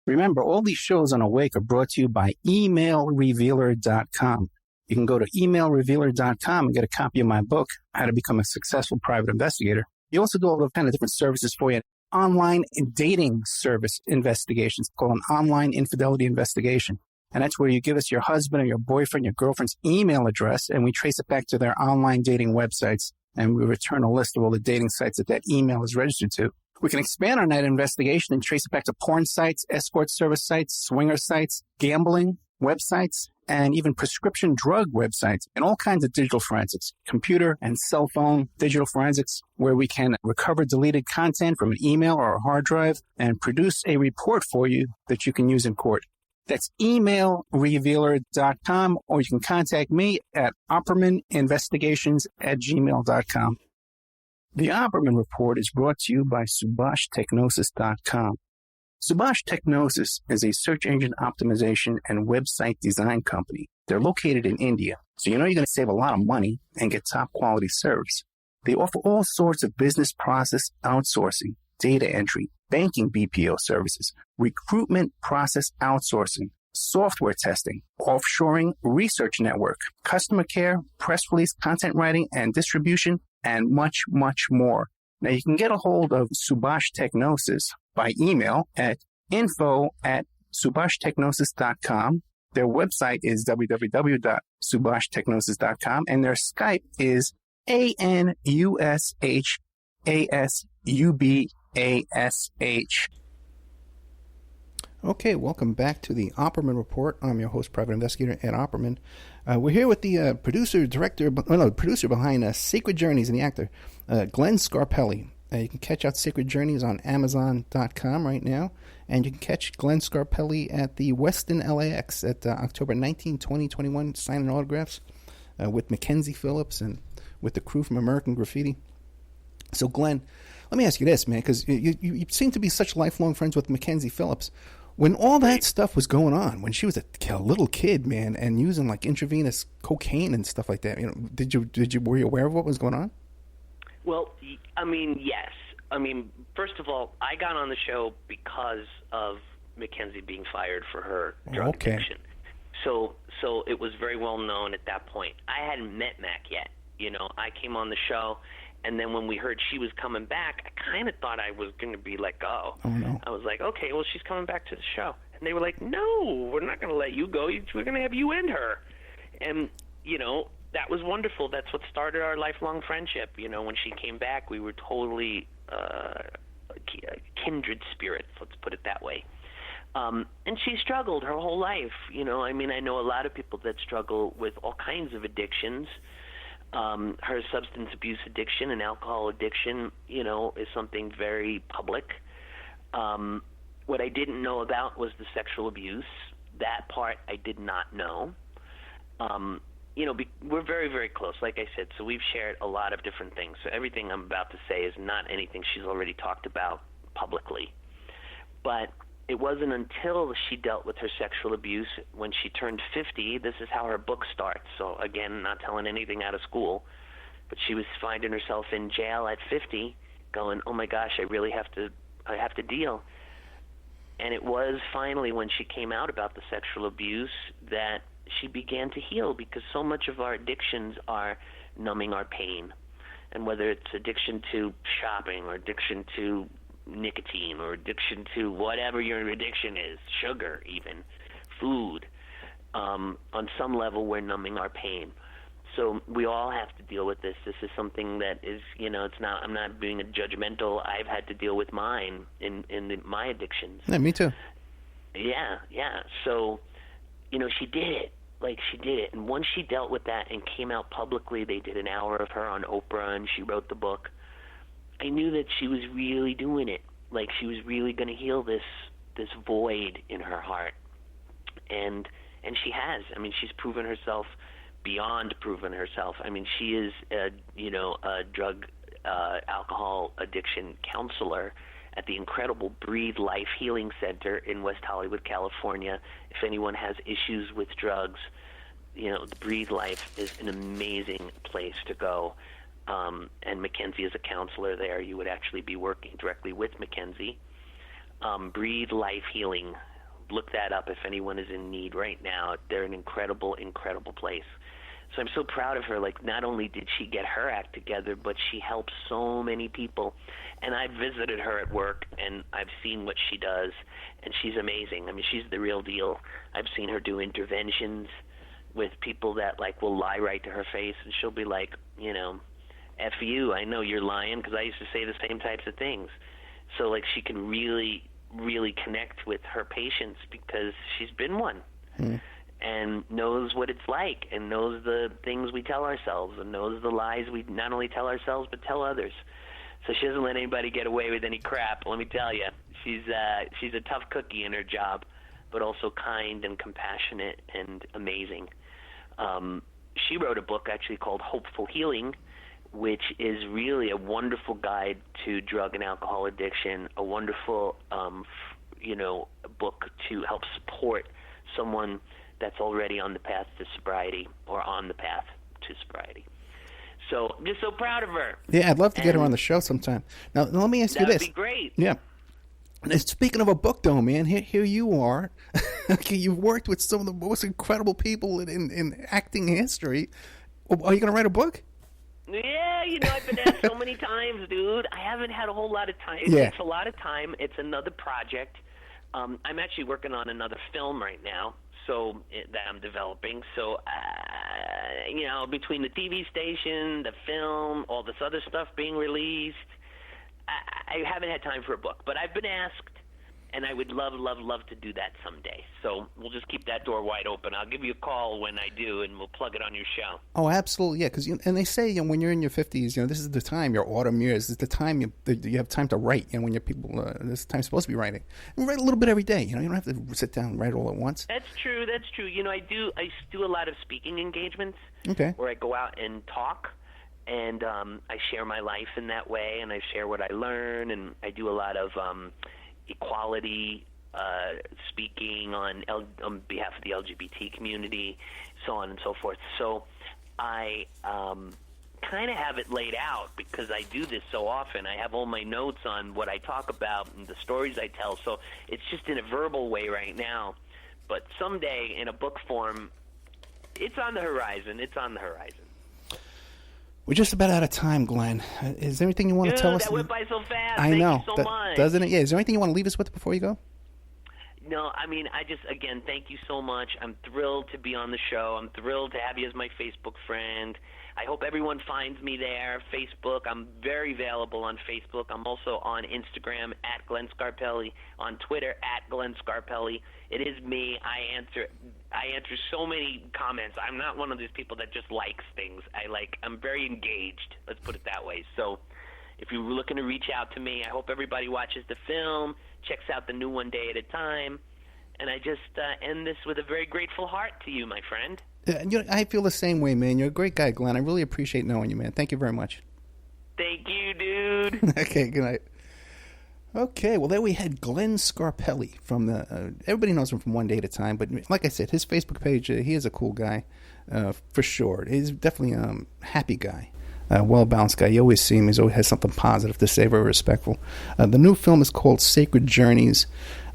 Remember, all these shows on Awake are brought to you by emailrevealer.com. You can go to emailrevealer.com and get a copy of my book, How to Become a Successful Private Investigator. You also do all the kind of different services for you. Online dating service investigations called an online infidelity investigation. And that's where you give us your husband or your boyfriend, your girlfriend's email address, and we trace it back to their online dating websites, and we return a list of all the dating sites that that email is registered to. We can expand on that investigation and trace it back to porn sites, escort service sites, swinger sites, gambling websites, and even prescription drug websites, and all kinds of digital forensics, computer and cell phone digital forensics, where we can recover deleted content from an email or a hard drive and produce a report for you that you can use in court. That's emailrevealer.com, or you can contact me at oppermaninvestigations@gmail.com. The Opperman Report is brought to you by SubhashTechnosis.com. Subash Technosis is a search engine optimization and website design company. They're located in India, so you know you're going to save a lot of money and get top quality service. They offer all sorts of business process outsourcing, data entry, banking BPO services, recruitment process outsourcing, software testing, offshoring, research network, customer care, press release, content writing and distribution, and much, much more. Now, you can get a hold of Subash Technosis by email at info@subashtechnosis.com. Their website is www.subashtechnosis.com, and their Skype is ANUSHASUBASH. Okay, welcome back to the Opperman Report. I'm your host, Private Investigator Ed Opperman. We're here with the producer behind Sacred Journeys and the actor, Glenn Scarpelli. You can catch out Sacred Journeys on Amazon.com right now, and you can catch Glenn Scarpelli at the Westin LAX at October 19, 2021, signing autographs with Mackenzie Phillips and with the crew from American Graffiti. So, Glenn, let me ask you this, man, because you seem to be such lifelong friends with Mackenzie Phillips. When all that stuff was going on, when she was a little kid, man, and using like intravenous cocaine and stuff like that, were you aware of what was going on? Well, I mean, yes. I mean, first of all, I got on the show because of Mackenzie being fired for her drug addiction. So it was very well known at that point. I hadn't met Mac yet. You know, I came on the show, and then when we heard she was coming back, I kind of thought I was going to be let go. Oh, no. I was like, okay, well, she's coming back to the show. And they were like, no, we're not going to let you go. We're going to have you and her. And, you know, that was wonderful. That's what started our lifelong friendship. You know, when she came back, we were totally kindred spirits, let's put it that way. And she struggled her whole life. You know, I mean, I know a lot of people that struggle with all kinds of addictions. Her substance abuse addiction and alcohol addiction, you know, is something very public. What I didn't know about was the sexual abuse. That part I did not know. You know, we're very, very close, like I said, so we've shared a lot of different things. So everything I'm about to say is not anything she's already talked about publicly. But it wasn't until she dealt with her sexual abuse when she turned 50. This is how her book starts. So, again, not telling anything out of school. But she was finding herself in jail at 50 going, oh, my gosh, I have to deal. And it was finally when she came out about the sexual abuse that she began to heal, because so much of our addictions are numbing our pain. And whether it's addiction to shopping or addiction to nicotine or addiction to whatever your addiction is, sugar even, food, on some level we're numbing our pain. So we all have to deal with this. This is something that is, you know, it's not, I'm not being judgmental. I've had to deal with mine in my addictions. Yeah, me too. Yeah. So she did it. Like, she did it. And once she dealt with that and came out publicly, they did an hour of her on Oprah, and she wrote the book. I knew that she was really doing it. Like, she was really going to heal this void in her heart. And she has. I mean, she's proven herself beyond proven herself. I mean, she is a drug, alcohol addiction counselor at the incredible Breathe Life Healing Center in West Hollywood, California. If anyone has issues with drugs, the Breathe Life is an amazing place to go. And Mackenzie is a counselor there. You would actually be working directly with Mackenzie. Breathe Life Healing. Look that up if anyone is in need right now. They're an incredible, incredible place. So I'm so proud of her. Like, not only did she get her act together, but she helps so many people. And I've visited her at work, and I've seen what she does, and she's amazing. I mean, she's the real deal. I've seen her do interventions with people that, like, will lie right to her face, and she'll be like, F you, I know you're lying, because I used to say the same types of things. So, like, she can really, really connect with her patients because she's been one. And knows what it's like, and knows the things we tell ourselves, and knows the lies we not only tell ourselves but tell others. So she doesn't let anybody get away with any crap. Let me tell you, she's a tough cookie in her job, but also kind and compassionate and amazing. She wrote a book actually called Hopeful Healing, which is really a wonderful guide to drug and alcohol addiction. A wonderful, book to help support someone that's already on the path to sobriety or on the path to sobriety. So I'm just so proud of her. Yeah, I'd love to get her on the show sometime. Now, let me ask you this. That would be great. Yeah. And speaking of a book, though, man, here you are. Okay, you've worked with some of the most incredible people in acting history. Are you going to write a book? Yeah, I've been asked so many times, dude. I haven't had a whole lot of time. It takes a lot of time. It's another project. I'm actually working on another film right now. That I'm developing. So, between the TV station, the film, all this other stuff being released, I haven't had time for a book. But I've been asked, and I would love, love, love to do that someday. So we'll just keep that door wide open. I'll give you a call when I do, and we'll plug it on your show. Oh, absolutely, yeah. Because and they say when you're in your 50s, this is the time, your autumn years, this is the time you have time to write. When you're people, this time supposed to be writing. And write a little bit every day. You don't have to sit down and write all at once. That's true. I do a lot of speaking engagements. Okay. Where I go out and talk. And I share my life in that way, and I share what I learn, and I do a lot of equality speaking on behalf of the LGBT community, so on and so forth. So I kind of have it laid out because I do this so often. I have all my notes on what I talk about and the stories I tell, so it's just in a verbal way right now. But someday, in a book form, it's on the horizon. It's on the horizon. We're just about out of time, Glenn. Is there anything you want to tell us? That went by so fast. I know. Thank you so much. Doesn't it? Yeah. Is there anything you want to leave us with before you go? No, I mean, again, thank you so much. I'm thrilled to be on the show. I'm thrilled to have you as my Facebook friend. I hope everyone finds me there. Facebook, I'm very available on Facebook. I'm also on Instagram at Glenn Scarpelli, on Twitter at Glenn Scarpelli. It is me. I answer so many comments. I'm not one of these people that just likes things. I'm very engaged. Let's put it that way. So if you're looking to reach out to me, I hope everybody watches the film, checks out the new One Day at a Time. And I just end this with a very grateful heart to you, my friend. I feel the same way, man. You're a great guy, Glenn. I really appreciate knowing you, man. Thank you very much. Thank you, dude. Okay, good night. Okay, well, there we had Glenn Scarpelli from everybody knows him from One Day at a Time, but like I said, his Facebook page, he is a cool guy, for sure. He's definitely a happy guy, well-balanced guy. You always see him. He always has something positive to say, very respectful. The new film is called Sacred Journeys.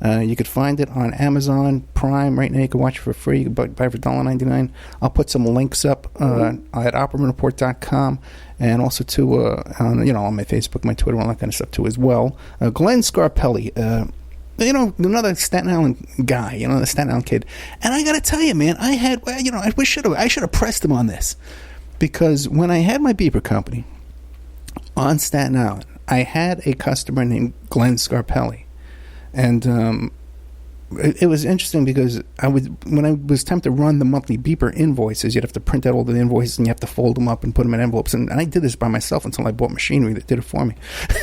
You could find it on Amazon Prime right now. You can watch it for free. You can buy it for $1.99. I'll put some links up at operamanreport.com and also to on my Facebook, my Twitter, all that kind of stuff too as well. Glenn Scarpelli, another Staten Island guy, the Staten Island kid. And I got to tell you, man, I should have pressed him on this, because when I had my beeper company on Staten Island, I had a customer named Glenn Scarpelli. And it was interesting because when I was time to run the monthly beeper invoices, you'd have to print out all the invoices and you have to fold them up and put them in envelopes. And I did this by myself until I bought machinery that did it for me.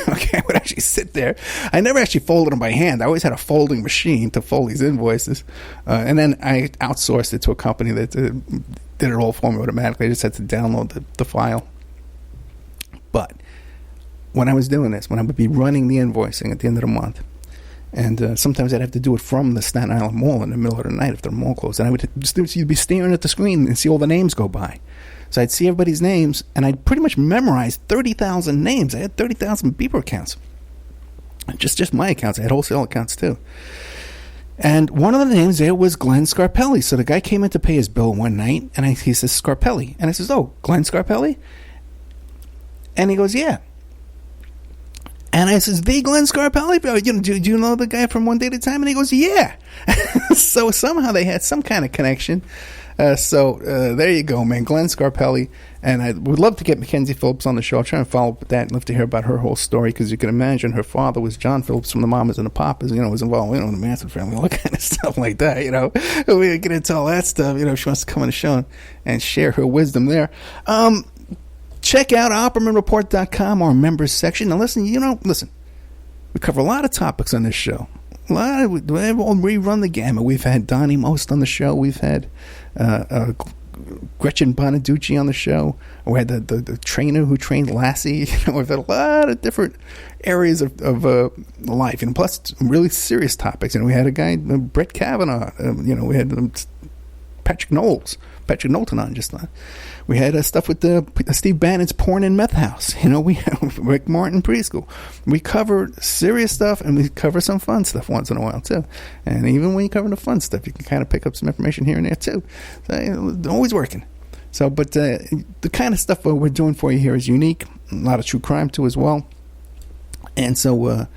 Okay, I would actually sit there. I never actually folded them by hand. I always had a folding machine to fold these invoices. And then I outsourced it to a company that did it all for me automatically. I just had to download the file. But when I was doing this, when I would be running the invoicing at the end of the month, and sometimes I'd have to do it from the Staten Island Mall in the middle of the night if the mall closed. And I would just you'd be staring at the screen and see all the names go by. So I'd see everybody's names, and I'd pretty much memorize 30,000 names. I had 30,000 beeper accounts. Just my accounts. I had wholesale accounts too. And one of the names there was Glenn Scarpelli. So the guy came in to pay his bill one night, and he says, Scarpelli. And I says, oh, Glenn Scarpelli? And he goes, yeah. And I says, the Glenn Scarpelli? Do you know the guy from One Day at a Time? And he goes, yeah. So somehow they had some kind of connection. So there you go, man. Glenn Scarpelli. And I would love to get Mackenzie Phillips on the show. I'll try and follow up with that and love to hear about her whole story, because you can imagine her father was John Phillips from the Mamas and the Papas, was involved, in the Manson family, all that kind of stuff like that, We get into all that stuff, she wants to come on the show and share her wisdom there. Check out OppermanReport.com, our members section. Now, listen, we cover a lot of topics on this show. We run the gamut. We've had Donnie Most on the show. We've had Gretchen Bonaducci on the show. We had the trainer who trained Lassie. We've had a lot of different areas of life, plus some really serious topics. And we had a guy, Brett Kavanaugh. We had Patrick Knowlton on just now. We had stuff with Steve Bannon's Porn and Meth House. We have Rick Martin Preschool. We cover serious stuff, and we cover some fun stuff once in a while, too. And even when you cover the fun stuff, you can kind of pick up some information here and there, too. So, always working. So, but the kind of stuff we're doing for you here is unique. A lot of true crime, too, as well. And so,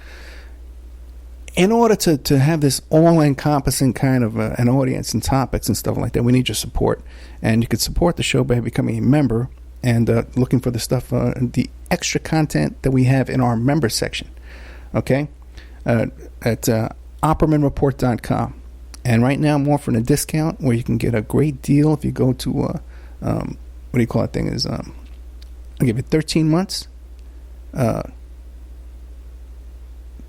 in order to have this all-encompassing kind of an audience and topics and stuff like that, we need your support. And you can support the show by becoming a member and looking for the stuff, the extra content that we have in our member section, okay, at OppermanReport.com. And right now I'm offering a discount where you can get a great deal if you go to, what do you call that thing? I'll give you 13 months.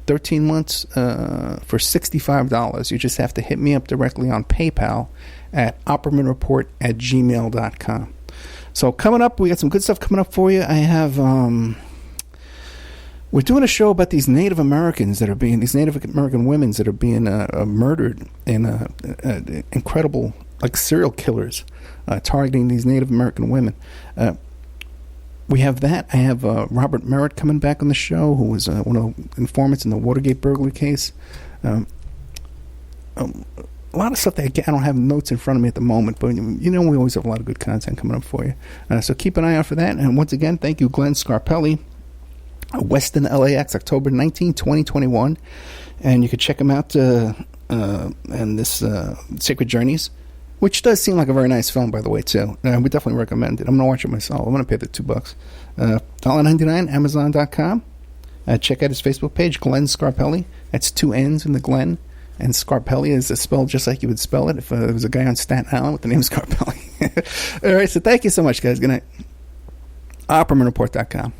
13 months for $65. You just have to hit me up directly on PayPal at OppermanReport@gmail.com. So coming up, we got some good stuff coming up for you. I have, we're doing a show about these Native Americans these Native American women that are being murdered in incredible, serial killers targeting these Native American women. We have that. I have Robert Merritt coming back on the show, who was one of the informants in the Watergate burglary case. A lot of stuff that I don't have notes in front of me at the moment, but we always have a lot of good content coming up for you. So keep an eye out for that. And once again, thank you, Glenn Scarpelli, Weston LAX, October 19, 2021. And you can check him out and this Sacred Journeys, which does seem like a very nice film, by the way, too. We definitely recommend it. I'm going to watch it myself. I'm going to pay the $2. $1.99, Amazon.com. Check out his Facebook page, Glenn Scarpelli. That's 2 N's in the Glenn. And Scarpelli is spelled just like you would spell it if there was a guy on Staten Island with the name Scarpelli. All right, so thank you so much, guys. Good night. OppermanReport.com.